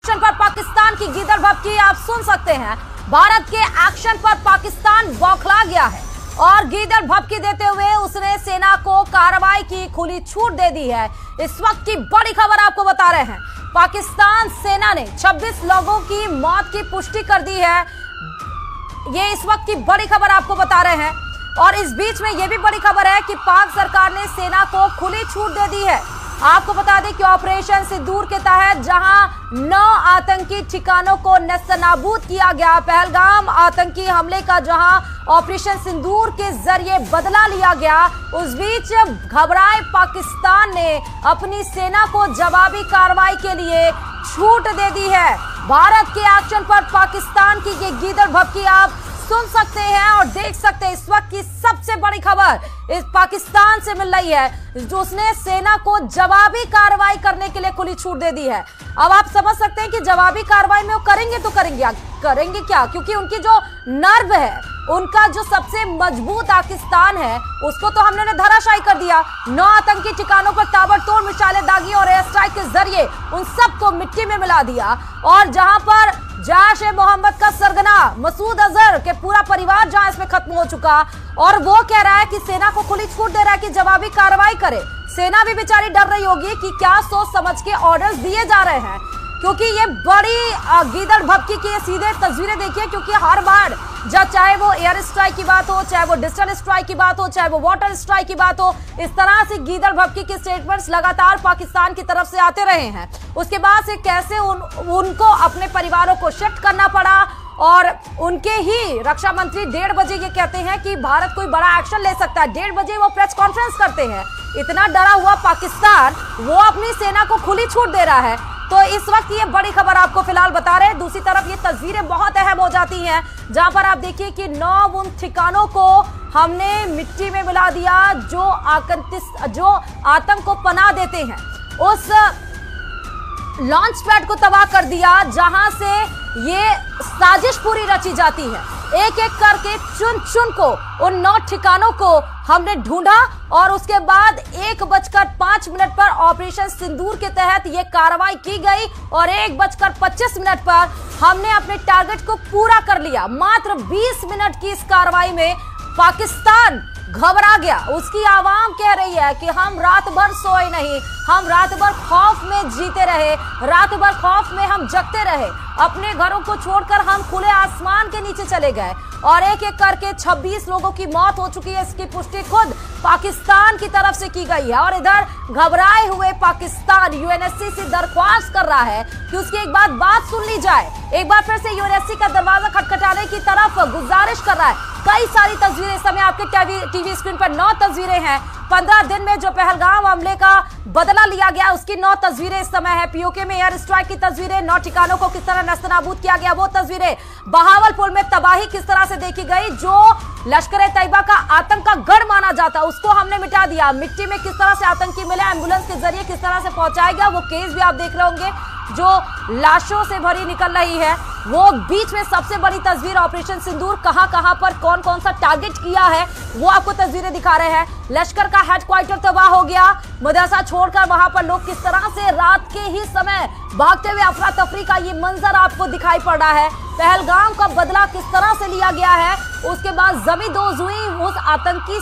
Action पर पाकिस्तान की गीदड़ भभकी आप सुन सकते हैं। भारत के एक्शन पर पाकिस्तान बौखला गया है और गीदड़ भभकी देते हुए उसने सेना को कार्रवाई की खुली छूट दे दी है। इस वक्त की बड़ी खबर आपको बता रहे हैं, पाकिस्तान सेना ने 26 लोगों की मौत की पुष्टि कर दी है। ये इस वक्त की बड़ी खबर आपको बता रहे हैं और इस बीच में यह भी बड़ी खबर है कि पाक सरकार ने सेना को खुली छूट दे दी है। आपको बता दें कि ऑपरेशन सिंदूर के तहत जहां 9 आतंकी ठिकानों को नेस्तनाबूद किया गया, पहलगाम आतंकी हमले का जहां ऑपरेशन सिंदूर के जरिए बदला लिया गया, उस बीच घबराए पाकिस्तान ने अपनी सेना को जवाबी कार्रवाई के लिए छूट दे दी है। भारत के एक्शन पर पाकिस्तान की ये गीदड़ भभकी आप सुन सकते हैं और देख सकते हैं। इस वक्त की सबसे बड़ी खबर इस पाकिस्तान से मिल रही है, जो उसने सेना को जवाबी कार्रवाई करने के लिए खुली छूट दे दी है। अब आप समझ सकते हैं कि जवाबी कार्रवाई में वो करेंगे तो करेंगे क्या, क्योंकि उनकी जो नर्व है, उनका जो सबसे मजबूत पाकिस्तान है, उसको तो हमने धराशायी कर दिया। 9 आतंकी ठिकानों पर ताबड़तोड़ मिसाइलें दागी और एयर स्ट्राइक के जरिए उन सबको मिट्टी में मिला दिया। और जहां पर जैश-ए-मोहम्मद का सरगना मसूद अजहर के पूरा परिवार जहां इसमें खत्म हो चुका, और वो कह रहा है कि सेना को खुली छूट दे रहा है कि जवाबी कार्रवाई करे। सेना भी बेचारी डर रही होगी कि क्या सोच समझ के ऑर्डर्स दिए जा रहे हैं, क्योंकि ये बड़ी गीदड़ भभकी की सीधे तस्वीरें देखिए। क्योंकि हर बार जब चाहे वो एयर स्ट्राइक की बात हो, चाहे वो डिस्टेंस स्ट्राइक की बात हो, चाहे वो वाटर स्ट्राइक की बात हो, इस तरह से गीदड़ भभकी के स्टेटमेंट्स लगातार पाकिस्तान की तरफ से आते रहे हैं। उसके बाद से कैसे उनको अपने परिवारों को शिफ्ट करना पड़ा और उनके ही रक्षा मंत्री 1:30 बजे ये कहते हैं कि भारत कोई बड़ा एक्शन ले सकता है। 1:30 बजे वो प्रेस कॉन्फ्रेंस करते हैं। इतना डरा हुआ पाकिस्तान वो अपनी सेना को खुली छूट दे रहा है। तो इस वक्त ये बड़ी खबर आपको फिलहाल बता रहे हैं। दूसरी तरफ ये तस्वीरें बहुत अहम हो जाती हैं, जहां पर आप देखिए कि 9 उन ठिकानों को हमने मिट्टी में मिला दिया जो आतंक को पनाह देते हैं। उस लॉन्च पैड को तबाह कर दिया जहां से ये साजिश पूरी रची जाती है। एक एक करके चुन चुन को उन 9 ठिकानों को हमने ढूंढा और उसके बाद 1:05 पर ऑपरेशन सिंदूर के तहत ये कार्रवाई की गई और 1:25 पर हमने अपने टारगेट को पूरा कर लिया। मात्र 20 मिनट की इस कार्रवाई में पाकिस्तान घबरा गया। उसकी आवाम कह रही है कि हम रात भर सोए नहीं, हम रात भर खौफ में जीते रहे, रात भर खौफ में हम जगते रहे, अपने घरों को छोड़कर हम खुले आसमान के नीचे चले गए और एक एक करके 26 लोगों की मौत हो चुकी है। इसकी पुष्टि खुद पाकिस्तान की तरफ से की गई है और इधर घबराए हुए पाकिस्तान यूएनएससी से दरख्वास्त कर रहा है कि उसकी एक बात सुन ली जाए। एक बार फिर से यूएनएससी का दरवाजा खटखटाने की तरफ गुजारिश कर रहा है। कई सारी तस्वीरें इस समय आपके टीवी स्क्रीन पर 9 तस्वीरें हैं। 15 दिन में जो पहलगाम हमले का बदला लिया गया उसकी 9 तस्वीरें इस समय है। पीओके में एयर स्ट्राइक की तस्वीरें, 9 ठिकानों को किस तरह नेस्तनाबूद किया गया वो तस्वीरें, बहावलपुर में तबाही किस तरह से देखी गई, जो लश्कर-ए-तैयबा का आतंक का गढ़ माना जाता उसको हमने मिटा दिया। मिट्टी में किस तरह से आतंकी मिले, एम्बुलेंस के जरिए किस तरह से पहुंचाया गया, वो केस भी आप देख रहे होंगे जो लाशों से भरी निकल रही है। वो बीच में सबसे बड़ी तस्वीर ऑपरेशन सिंदूर, कहां पर कौन कौन सा टारगेट किया है वो आपको तस्वीरें दिखा रहे हैं। लश्कर का हेडक्वार्टर तबाह हो गया, मदरसा छोड़कर वहां पर लोग किस तरह से रात के ही समय भागते हुए, अफरा तफरी का ये मंजर आपको दिखाई पड़ रहा है। पहलगाम का बदला किस तरह से लिया गया है, उसके बाद जमींदोज हुई उस आतंकी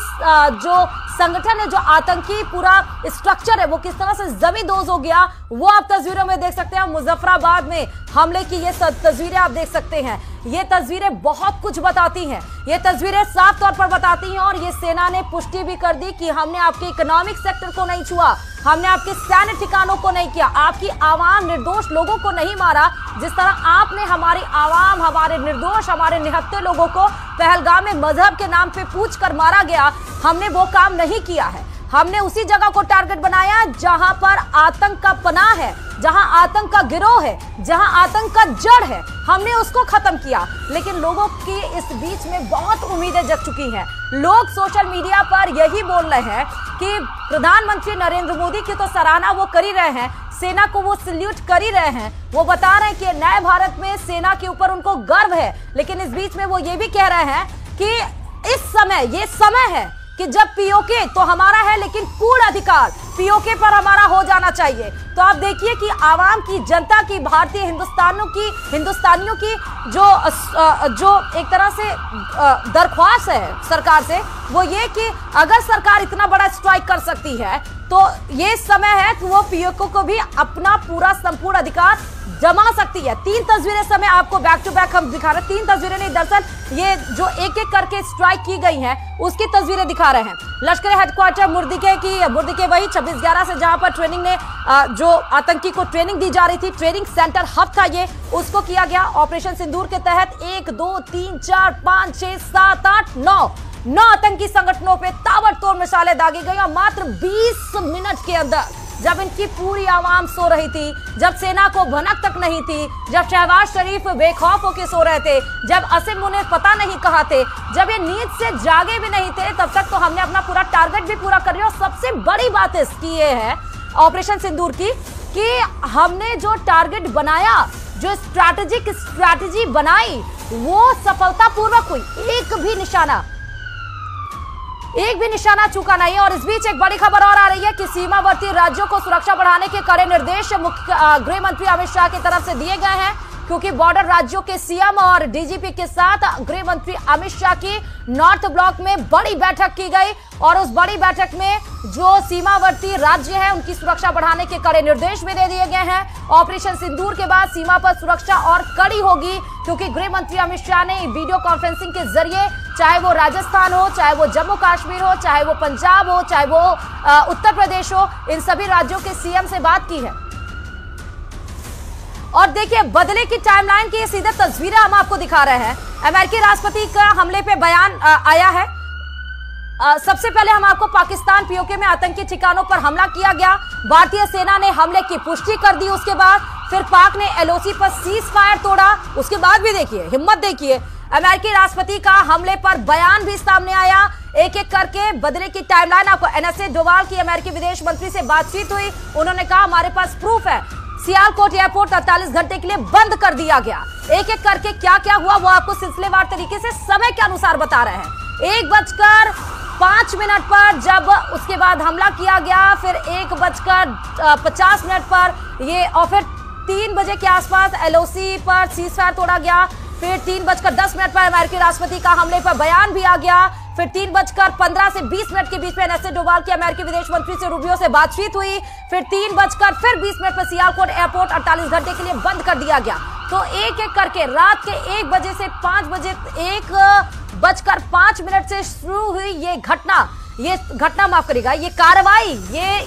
जो संगठन है, जो आतंकी पूरा स्ट्रक्चर है, वो किस तरह से जमींदोज हो गया वो आप तस्वीरों में देख सकते हैं। मुजफ्फराबाद में हमले की ये तस्वीरें आप देख सकते हैं। ये तस्वीरें बहुत कुछ बताती हैं, ये तस्वीरें साफ तौर पर बताती हैं और ये सेना ने पुष्टि भी कर दी कि हमने आपके इकोनॉमिक सेक्टर को नहीं छुआ, हमने आपके सैन्य ठिकानों को नहीं किया, आपकी आवाम निर्दोष लोगों को नहीं मारा। जिस तरह आपने हमारी आवाम, हमारे निर्दोष, हमारे निहत्थे लोगों को पहलगाम में मजहब के नाम पे पूछ कर मारा गया, हमने वो काम नहीं किया है। हमने उसी जगह को टारगेट बनाया जहां पर आतंक का पनाह है, जहां आतंक का गिरोह है, जहां आतंक का जड़ है, हमने उसको खत्म किया। लेकिन लोगों की इस बीच में बहुत उम्मीदें जग चुकी हैं। लोग सोशल मीडिया पर यही बोल रहे हैं कि प्रधानमंत्री नरेंद्र मोदी की तो सराहना वो कर ही रहे हैं, सेना को वो सल्यूट कर ही रहे हैं, वो बता रहे हैं कि नए भारत में सेना के ऊपर उनको गर्व है। लेकिन इस बीच में वो ये भी कह रहे हैं कि इस समय ये समय है कि जब पीओके तो हमारा है, लेकिन पूर्ण अधिकार पीओके पर हमारा हो जाना चाहिए। तो आप देखिए कि आवाम की, जनता की, भारतीय हिंदुस्तानियों की जो एक तरह से दरख्वास्त है सरकार से, वो ये कि अगर सरकार इतना बड़ा स्ट्राइक कर सकती है तो ये समय है कि वो पीओके को भी अपना पूरा संपूर्ण अधिकार जमा सकती है। 3 तस्वीरें समय आपको बैक टू बैक हम दिखा रहे हैं। 3 तस्वीरें नहीं, दरअसल ये जो एक एक करके स्ट्राइक की गई हैं उसकी तस्वीरें दिखा रहे हैं। लश्कर हेडक्वार्टर मुर्दिके वही 26/11 से जहां पर ट्रेनिंग ने जो आतंकी को ट्रेनिंग दी जा रही थी, ट्रेनिंग सेंटर हब था ये, उसको किया गया। ऑपरेशन सिंदूर के तहत 1 2 3 4 5 6 7 8 9 आतंकी संगठनों पे ताबड़तोड़ मिसाइलें दागी गई और मात्र 20 मिनट के अंदर, जब इनकी पूरी आवाम सो रही थी, जब सेना को भनक तक नहीं थी, जब शहबाज शरीफ बेखौफ होकर सो रहे थे, जब असीम मुनीर पता नहीं कहां थे, जब ये नींद से जागे भी नहीं थे, तब तक तो हमने अपना पूरा टारगेट भी पूरा कर लिया। और सबसे बड़ी बात इसकी ये है ऑपरेशन सिंदूर की कि हमने जो टारगेट बनाया, जो स्ट्रैटेजी बनाई, वो सफलतापूर्वक हुई। एक भी निशाना चूका नहीं है। और इस बीच एक बड़ी खबर और आ रही है कि सीमावर्ती राज्यों को सुरक्षा बढ़ाने के कड़े निर्देश गृह मंत्री अमित शाह की तरफ से दिए गए हैं, क्योंकि बॉर्डर राज्यों के सीएम और डीजीपी के साथ गृह मंत्री अमित शाह की नॉर्थ ब्लॉक में बड़ी बैठक की गई और उस बड़ी बैठक में जो सीमावर्ती राज्य हैं उनकी सुरक्षा बढ़ाने के कड़े निर्देश भी दे दिए गए हैं। ऑपरेशन सिंदूर के बाद सीमा पर सुरक्षा और कड़ी होगी, क्योंकि गृह मंत्री अमित शाह ने वीडियो कॉन्फ्रेंसिंग के जरिए, चाहे वो राजस्थान हो, चाहे वो जम्मू कश्मीर हो, चाहे वो पंजाब हो, चाहे वो उत्तर प्रदेश हो, इन सभी राज्यों के सीएम से बात की है। और देखिए बदले की टाइमलाइन की ये सीधे तस्वीरें हम आपको दिखा रहे हैं। अमेरिकी राष्ट्रपति का हमले पे बयान आया है। सबसे पहले हम आपको पाकिस्तान पीओके में आतंकी ठिकानों पर हमला किया गया, भारतीय सेना ने हमले की पुष्टि कर दी। उसके बाद फिर पाक ने एलओसी पर सीज फायर तोड़ा। उसके बाद भी देखिए हिम्मत, देखिए अमेरिकी राष्ट्रपति का हमले पर बयान भी सामने आया। एक एक करके बदले की टाइमलाइन आपको। एनएसए डोवाल की अमेरिकी विदेश मंत्री से बातचीत हुई, उन्होंने कहा हमारे पास प्रूफ है। सियालकोट एयरपोर्ट 48 घंटे के लिए बंद कर दिया गया। एक एक करके क्या क्या हुआ वो आपको सिलसिलेवार तरीके से समय के अनुसार बता रहे हैं। 1:05 पर जब उसके बाद हमला किया गया, फिर 1:50 पर ये, और फिर 3 बजे के आसपास एलओसी पर सीज फायर तोड़ा गया। फिर 3:10 पर अमेरिकी राष्ट्रपति का हमले पर बयान भी आ गया। फिर 3:15 से 20 के बीच में एनएसए डोवाल की अमेरिकी विदेश मंत्री से रूबियो से बातचीत हुई। फिर 3:20 पर सियालकोट एयरपोर्ट 48 घंटे के लिए बंद कर दिया गया। तो एक एक करके रात के 1 बजे से 5 बजे, 1:05 से शुरू हुई ये घटना माफ करिएगा, ये कार्रवाई,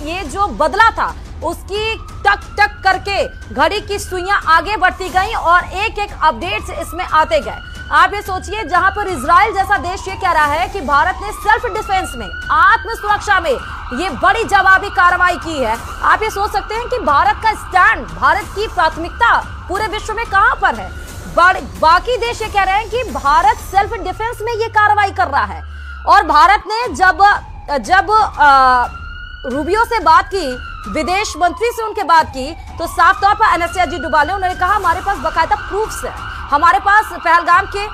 ये जो बदला था, उसकी टक टक करके घड़ी की सुइयां आगे बढ़ती गई और एक एक अपडेट्स इसमें आते गए। आप ये सोचिए, जहां पर इजराइल जैसा देश ये कह रहा है कि भारत ने सेल्फ डिफेंस में, आत्म सुरक्षा में ये बड़ी जवाबी कार्रवाई की है, आप ये सोच सकते हैं कि भारत का स्टैंड, भारत की प्राथमिकता पूरे विश्व में कहां पर है। बाकी देश ये कह रहे हैं कि भारत सेल्फ डिफेंस में ये कार्रवाई कर रहा है। और भारत ने जब रूबियो से बात की, विदेश मंत्री से उनके बात की, तो साफ तौर पर एनएसए अजीत डोभाल ने उन्होंने कहा हमारे पास बाकायदा प्रूफ्स है, हमारे पास पहलगाम के